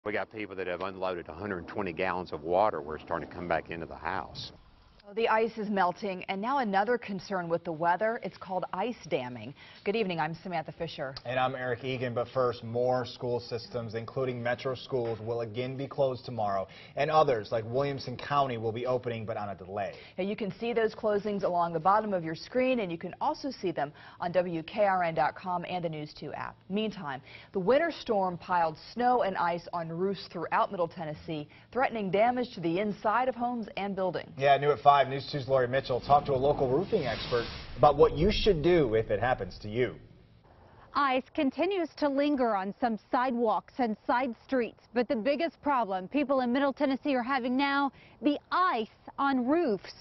We got people that have unloaded 120 gallons of water where it's starting to come back into the house. The ice is melting, and now another concern with the weather. It's called ice damming. Good evening. I'm Samantha Fisher. And I'm Eric Egan. But first, more school systems, including metro schools, will again be closed tomorrow. And others, like Williamson County, will be opening, but on a delay. Now, you can see those closings along the bottom of your screen, and you can also see them on WKRN.com and the News 2 app. Meantime, the winter storm piled snow and ice on roofs throughout Middle Tennessee, threatening damage to the inside of homes and buildings. Yeah, new at 5. News 2's Lori Mitchell talked to a local roofing expert about what you should do if it happens to you. Ice continues to linger on some sidewalks and side streets, but the biggest problem people in Middle Tennessee are having now, the ice on roofs.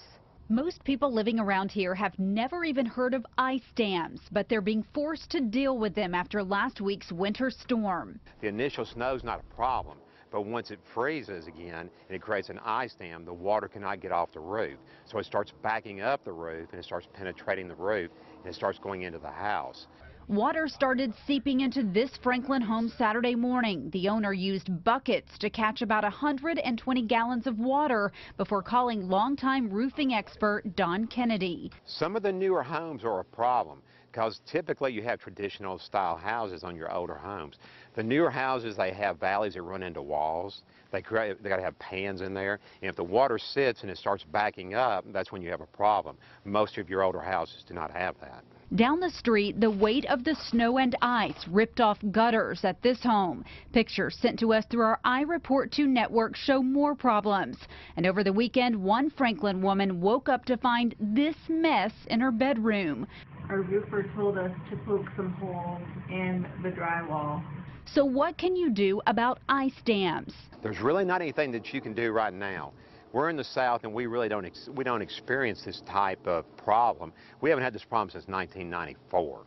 Most people living around here have never even heard of ice dams, but they're being forced to deal with them after last week's winter storm. The initial snow is not a problem, but once it freezes again and it creates an ice dam, the water cannot get off the roof. So it starts backing up the roof and it starts penetrating the roof and it starts going into the house. Water started seeping into this Franklin home Saturday morning. The owner used buckets to catch about 120 gallons of water before calling longtime roofing expert Don Kennedy. Some of the newer homes are a problem because typically you have traditional style houses on your older homes. The newer houses, they have valleys that run into walls. They got to have pans in there. And if the water sits and it starts backing up, that's when you have a problem. Most of your older houses do not have that. Down the street, the weight of the snow and ice ripped off gutters at this home. Pictures sent to us through our iReport 2 network show more problems. And over the weekend, one Franklin woman woke up to find this mess in her bedroom. Our roofer told us to poke some holes in the drywall. So what can you do about ice dams? There's really not anything that you can do right now. We're in the South and we really don't experience this type of problem. We haven't had this problem since 1994.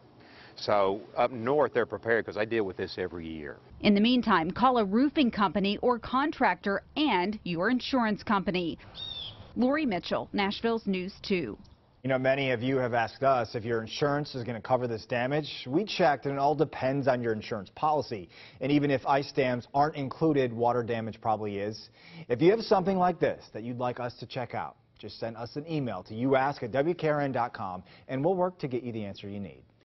So up north they're prepared because they deal with this every year. In the meantime, call a roofing company or contractor and your insurance company. Lori Mitchell, Nashville's News 2. You know, many of you have asked us if your insurance is going to cover this damage. We checked, and it all depends on your insurance policy. And even if ice dams aren't included, water damage probably is. If you have something like this that you'd like us to check out, just send us an email to youask@wkrn.com, and we'll work to get you the answer you need.